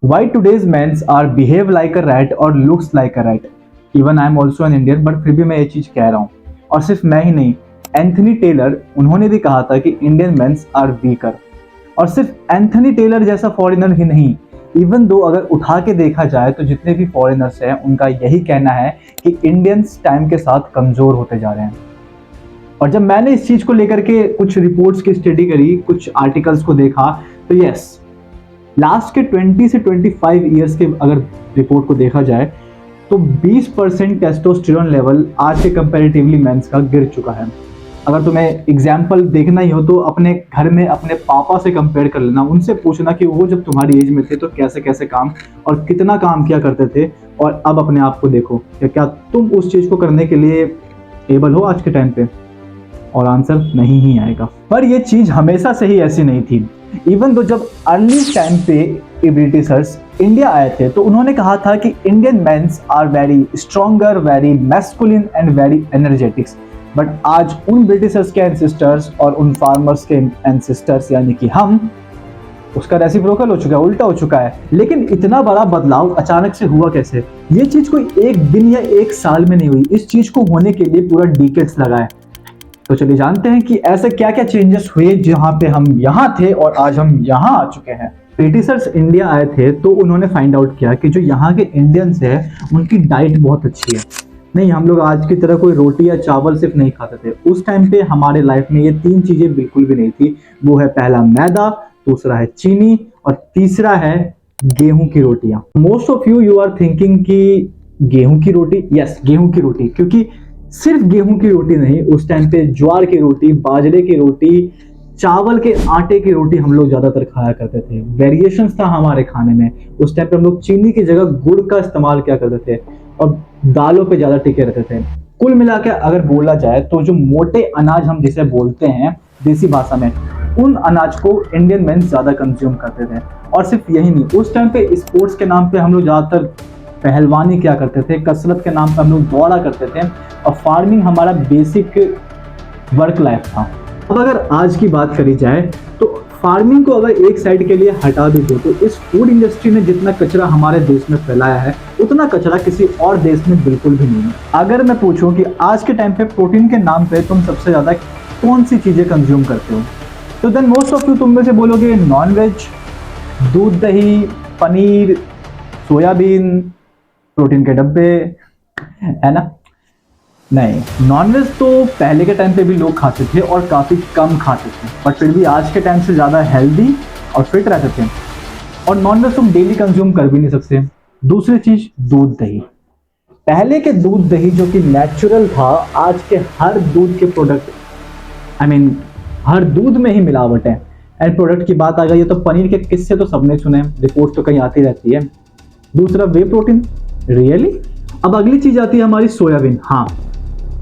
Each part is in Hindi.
Why today's men are behave like a rat और looks like a rat? Even I am also an Indian, but फिर भी मैं ये चीज कह रहा हूँ। और सिर्फ मैं ही नहीं, एंथनी टेलर उन्होंने भी कहा था कि इंडियन मेंस आर वीकर। और सिर्फ एंथनी टेलर जैसा फॉरेनर ही नहीं, इवन दो अगर उठा के देखा जाए तो जितने भी फॉरेनर्स हैं उनका यही कहना है कि इंडियंस टाइम के साथ कमजोर होते जा रहे हैं। और जब मैंने इस चीज को लेकर के कुछ रिपोर्ट्स की स्टडी करी, कुछ आर्टिकल्स को देखा, तो यस, लास्ट के 20 से 25 ईयर्स के अगर रिपोर्ट को देखा जाए तो 20% टेस्टोस्टेरोन लेवल आज के कंपैरेटिवली मेंस का गिर चुका है। अगर तुम्हें एग्जाम्पल देखना ही हो तो अपने घर में अपने पापा से कंपेयर कर लेना, उनसे पूछना कि वो जब तुम्हारी एज में थे तो कैसे कैसे काम और कितना काम किया करते थे, और अब अपने आप को देखो कि क्या तुम उस चीज को करने के लिए एबल हो आज के टाइम पे। और आंसर नहीं ही आएगा। पर ये चीज हमेशा से ही ऐसी नहीं थी। इवन तो जब अर्ली टाइम पे ब्रिटिशर्स इंडिया आए थे तो उन्होंने कहा था कि Indian mens are very stronger, very masculine and very energetics. But आज उन ब्रिटिशर्स के एंसेस्टर्स और उन फार्मर्स के एंसेस्टर्स यानी कि हम, उसका रेसिप्रोकल हो चुका है, उल्टा हो चुका है। लेकिन इतना बड़ा बदलाव अचानक से हुआ कैसे? ये चीज कोई एक दिन या एक साल में नहीं हुई, इस चीज को होने के लिए पूरा डिकेड्स लगा है। तो चलिए जानते हैं कि ऐसे क्या क्या चेंजेस हुए जहां पे हम यहाँ थे और आज हम यहाँ आ चुके हैं। ब्रिटिशर्स इंडिया आए थे तो उन्होंने फाइंड आउट किया कि जो यहाँ के इंडियंस है उनकी डाइट बहुत अच्छी है। नहीं, हम लोग आज की तरह कोई रोटी या चावल सिर्फ नहीं खाते थे। उस टाइम पे हमारे लाइफ में ये तीन चीजें बिल्कुल भी नहीं थी। वो है पहला मैदा, दूसरा है चीनी और तीसरा है गेहूं की रोटियां। Most of you are thinking कि गेहूं की रोटी, यस गेहूं की रोटी, क्योंकि सिर्फ गेहूं की रोटी नहीं, उस टाइम पे ज्वार की रोटी, बाजरे की रोटी, चावल के आटे की रोटी हम लोग ज्यादातर खाया करते थे। वेरिएशंस था हमारे खाने में। उस टाइम पे हम लोग चीनी की जगह गुड़ का इस्तेमाल किया करते थे और दालों पे ज्यादा टिके रहते थे। कुल मिला के अगर बोला जाए तो जो मोटे अनाज हम जिसे बोलते हैं देसी भाषा में, उन अनाज को इंडियन मेन ज्यादा कंज्यूम करते थे। और सिर्फ यही नहीं, उस टाइम पे स्पोर्ट्स के नाम पे हम लोग ज्यादातर पहलवानी क्या करते थे, कसरत के नाम पे हम लोग दौड़ा करते थे और फार्मिंग हमारा बेसिक वर्क लाइफ था। अब अगर आज की बात करी जाए तो फार्मिंग को अगर एक साइड के लिए हटा भी दो तो इस फूड इंडस्ट्री ने जितना कचरा हमारे देश में फैलाया है उतना कचरा किसी और देश में बिल्कुल भी नहीं है। अगर मैं पूछूं कि आज के टाइम पे प्रोटीन के नाम पे तुम सबसे ज्यादा कौन सी चीजें कंज्यूम करते हो, तो देन मोस्ट ऑफ यू तुम में से बोलोगे नॉन वेज, दूध दही, पनीर, सोयाबीन, प्रोटीन के डब्बे, है ना? नहीं, नॉनवेज तो पहले के टाइम पे भी लोग खाते थे और काफ़ी कम खाते थे, बट फिर भी आज के टाइम से ज़्यादा हेल्दी और फिट रहते थे। और नॉनवेज तुम डेली कंज्यूम कर भी नहीं सकते। दूसरी चीज़ दूध दही। पहले के दूध दही जो कि नेचुरल था, आज के हर दूध के प्रोडक्ट, हर दूध में ही मिलावट है। एंड प्रोडक्ट की बात आ गई है तो पनीर के किस्से तो सबने सुने, रिपोर्ट तो कहीं आती रहती है। दूसरा वे प्रोटीन, रियली? अब अगली चीज आती है हमारी सोयाबीन। हाँ,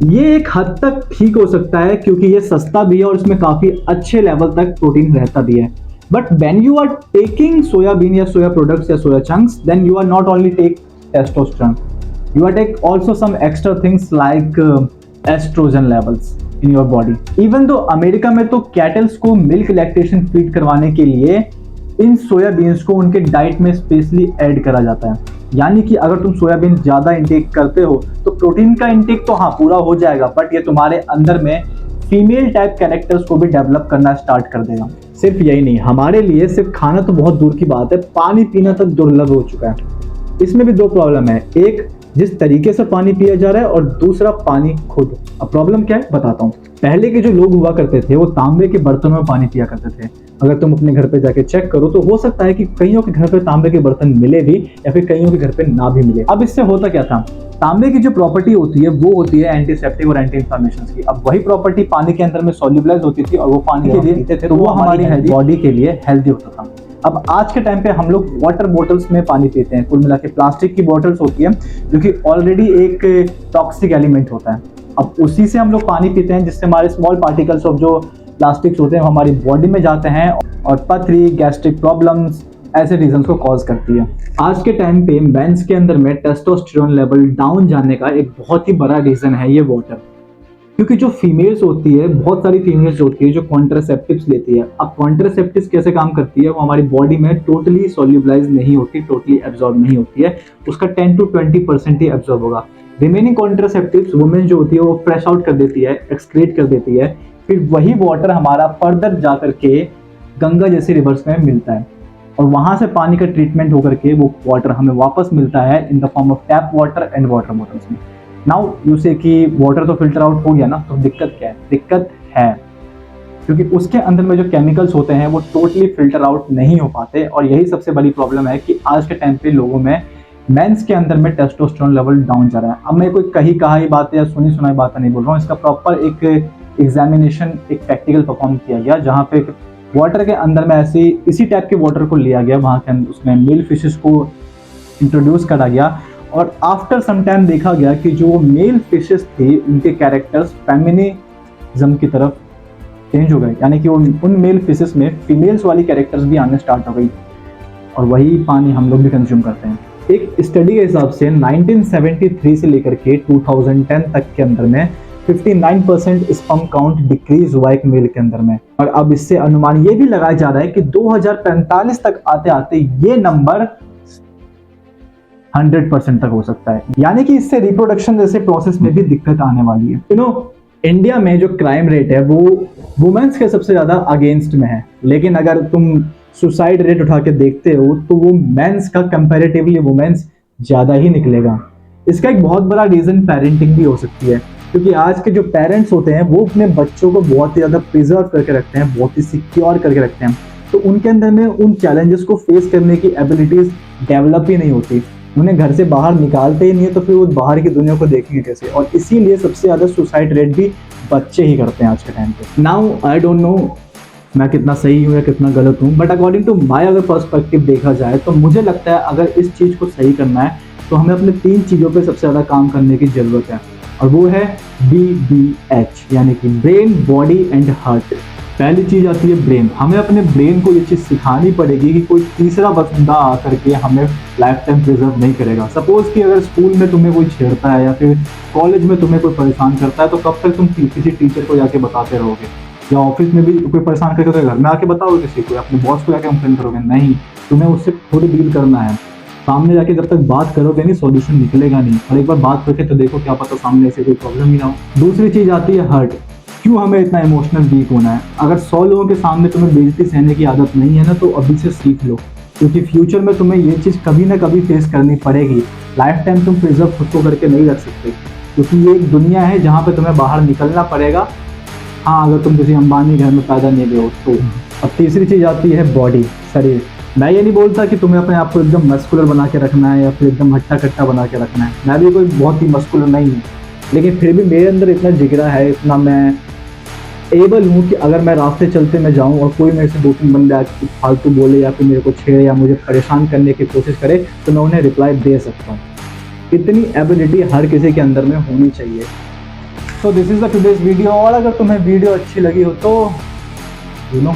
ये एक हद तक ठीक हो सकता है क्योंकि ये सस्ता भी है और इसमें काफी अच्छे लेवल तक प्रोटीन रहता भी है। But when you are taking soybean या सोया प्रोडक्ट्स या soya chunks, then you are not only take testosterone, you are take also some extra things like oestrogen levels in your body. Even though America में तो कैटल्स को मिल्क लैक्टेशन फीड करवाने के लिए इन सोयाबीन्स को उनके डाइट में स्पेशली ऐड करा जाता है। यानी कि अगर तुम सोयाबीन ज्यादा इंटेक करते हो तो प्रोटीन का इंटेक तो हाँ पूरा हो जाएगा, बट ये तुम्हारे अंदर में फीमेल टाइप कैरेक्टर्स को भी डेवलप करना स्टार्ट कर देगा। सिर्फ यही नहीं, हमारे लिए सिर्फ खाना तो बहुत दूर की बात है, पानी पीना तक दुर्लभ हो चुका है। इसमें भी दो प्रॉब्लम है, एक जिस तरीके से पानी पिया जा रहा है और दूसरा पानी खुद। अब प्रॉब्लम क्या है बताता हूँ। पहले के जो लोग हुआ करते थे वो तांबे के बर्तनों में पानी पिया करते थे। अगर तुम अपने घर पे जाके चेक करो तो हो सकता है कि कईयों के घर पे तांबे के बर्तन मिले भी या फिर कईयों के घर पे ना भी मिले। अब इससे होता क्या था, तांबे की जो प्रॉपर्टी होती है वो होती है एंटीसेप्टिक और एंटी इन्फ्लेमेशन की। अब वही प्रॉपर्टी पानी के अंदर में सोल्यूबलाइज होती थी और वो पानी के लिए पीते थे तो वो हमारी बॉडी के लिए हेल्दी होता था। अब आज के टाइम पे हम लोग वाटर बोटल्स में पानी पीते हैं। कुल मिला के प्लास्टिक की बोटल्स होती है जो कि ऑलरेडी एक टॉक्सिक एलिमेंट होता है। अब उसी से हम लोग पानी पीते हैं जिससे हमारे स्मॉल पार्टिकल्स ऑफ जो प्लास्टिक्स होते हैं वो हमारी बॉडी में जाते हैं और पथरी, गैस्ट्रिक प्रॉब्लम्स, ऐसे रीजंस को कॉज करती है। आज के टाइम पे मेंस के अंदर में टेस्टोस्टेरोन लेवल डाउन जाने का एक बहुत ही बड़ा रीजन है ये वाटर। क्योंकि जो फीमेल्स होती है, बहुत सारी फीमेल्स होती है जो कॉन्ट्रासेप्टिव्स लेती है। अब कॉन्ट्रासेप्टिव्स कैसे काम करती है, वो हमारी बॉडी में टोटली सोल्यूबलाइज नहीं होती, टोटली एब्जॉर्ब नहीं होती है, उसका 10 to 20% ही एब्जॉर्ब होगा। रिमेनिंग कॉन्ट्रासेप्टिव्स वुमेन जो होती है वो फ्रेश आउट कर देती है, एक्सक्रीट कर देती है, फिर वही वाटर हमारा फर्दर जा करके गंगा जैसे रिवर्स में मिलता है, और वहां से पानी का ट्रीटमेंट होकर के वो वाटर हमें वापस मिलता है in the form of tap water and water bottles में। नाउ यू से कि वाटर तो फिल्टर आउट हो गया ना, तो दिक्कत क्या है? दिक्कत है क्योंकि उसके अंदर में जो केमिकल्स होते हैं वो टोटली फिल्टर आउट नहीं हो पाते, और यही सबसे बड़ी प्रॉब्लम है कि आज के टाइम पे लोगों में, मेंस के अंदर में टेस्टोस्टेरोन लेवल डाउन जा रहा है। अब मैं कोई कही बातें या सुनी सुनाई बातें नहीं बोल रहा हूँ, इसका प्रॉपर एक एग्जामिनेशन, एक प्रैक्टिकल परफॉर्म किया गया, जहाँ पे वाटर के अंदर में ऐसे इसी टाइप के वाटर को लिया गया, वहाँ के अंदर उसमें मेल फिशेस को इंट्रोड्यूस करा गया, और आफ्टर सम टाइम देखा गया कि जो मेल फिशेस थे उनके कैरेक्टर्स फेमिनिज्म की तरफ चेंज हो गए, यानी कि उन मेल फिशेस में फीमेल्स वाली कैरेक्टर्स भी आने स्टार्ट हो गई, और वही पानी हम लोग भी कंज्यूम करते हैं। एक स्टडी के हिसाब से 1973 से लेकर के 2010 तक के अंदर में 59% स्पर्म काउंट डिक्रीज हुआ एक मेल के अंदर में, और अब इससे अनुमान ये भी लगाया जा रहा है कि 2045 तक आते आते ये नंबर 100% तक हो सकता है, यानी कि इससे रिप्रोडक्शन जैसे प्रोसेस में भी दिक्कत आने वाली है। यू नो, इंडिया में जो क्राइम रेट है वो वुमेन्स के सबसे ज्यादा अगेंस्ट में है, लेकिन अगर तुम सुसाइड रेट उठा के देखते हो तो वो मेंस का कंपैरेटिवली वुमेन्स ज्यादा ही निकलेगा। इसका एक बहुत बड़ा रीजन पेरेंटिंग भी हो सकती है, क्योंकि आज के जो पेरेंट्स होते हैं वो अपने बच्चों को बहुत ही ज्यादा प्रिजर्व करके रखते हैं, बहुत ही सिक्योर करके रखते हैं, तो उनके अंदर में उन चैलेंजेस को फेस करने की एबिलिटीज डेवलप ही नहीं होती। उन्हें घर से बाहर निकालते ही नहीं है, तो फिर वो बाहर की दुनिया को देखेंगे कैसे? और इसीलिए सबसे ज्यादा सुसाइड रेट भी बच्चे ही करते हैं आज के टाइम पे। नाउ आई डोंट नो मैं कितना सही हूँ या कितना गलत हूँ, बट अकॉर्डिंग टू माय अगर पर्सपेक्टिव देखा जाए तो मुझे लगता है अगर इस चीज़ को सही करना है तो हमें अपने 3 चीज़ों पे सबसे ज़्यादा काम करने की ज़रूरत है, और वो है BBH, यानी कि ब्रेन, बॉडी एंड हार्ट। पहली चीज़ आती है ब्रेन। हमें अपने ब्रेन को ये चीज़ सिखानी पड़ेगी कि कोई तीसरा बंदा आकर के हमें लाइफ टाइम प्रिजर्व नहीं करेगा। सपोज कि अगर स्कूल में तुम्हें कोई छेड़ता है या फिर कॉलेज में तुम्हें कोई परेशान करता है, तो कब तक तुम किसी टीचर को जाके बताते रहोगे? या ऑफिस में भी कोई परेशान करके तो घर में आके बताओगे किसी को, अपने बॉस को जाके कंप्लेन करोगे? नहीं, तुम्हें उससे खुद डील करना है। सामने जाके जब तक बात करोगे नहीं, सॉल्यूशन निकलेगा नहीं, और एक बार बात करके तो देखो, क्या पता सामने से कोई प्रॉब्लम ही ना हो। दूसरी चीज आती है हर्ट। क्यों हमें इतना इमोशनल वीक होना है? अगर 100 लोगों के सामने तुम्हें बेइज्जती सहने की आदत नहीं है ना, तो अभी से सीख लो, क्योंकि फ्यूचर में तुम्हें ये चीज़ कभी ना कभी फेस करनी पड़ेगी। लाइफ टाइम तुम प्रिजर्व खुद को करके नहीं रख सकते, क्योंकि ये एक दुनिया है जहाँ पे तुम्हें बाहर निकलना पड़ेगा। हाँ, अगर तुम किसी अंबानी घर में पैदा नहीं हुए हो तो। अब तीसरी चीज़ आती है बॉडी, शरीर। मैं ये नहीं बोलता कि तुम्हें अपने आप को एकदम मस्कुलर बना के रखना है या फिर एकदम हट्टा कट्टा बना के रखना है। मैं भी कोई बहुत ही मस्कुलर नहीं हूँ, लेकिन फिर भी मेरे अंदर इतना जिगरा है, इतना मैं एबल हूँ कि अगर मैं रास्ते चलते मैं जाऊँ और कोई मेरे से 2-3 बंदे आके फालतू बोले या फिर मेरे को छेड़े या मुझे परेशान करने की कोशिश करे, तो मैं उन्हें रिप्लाई दे सकता हूँ। इतनी एबिलिटी हर किसी के अंदर में होनी चाहिए। So this is the today's video, और अगर तुम्हें वीडियो अच्छी लगी हो तो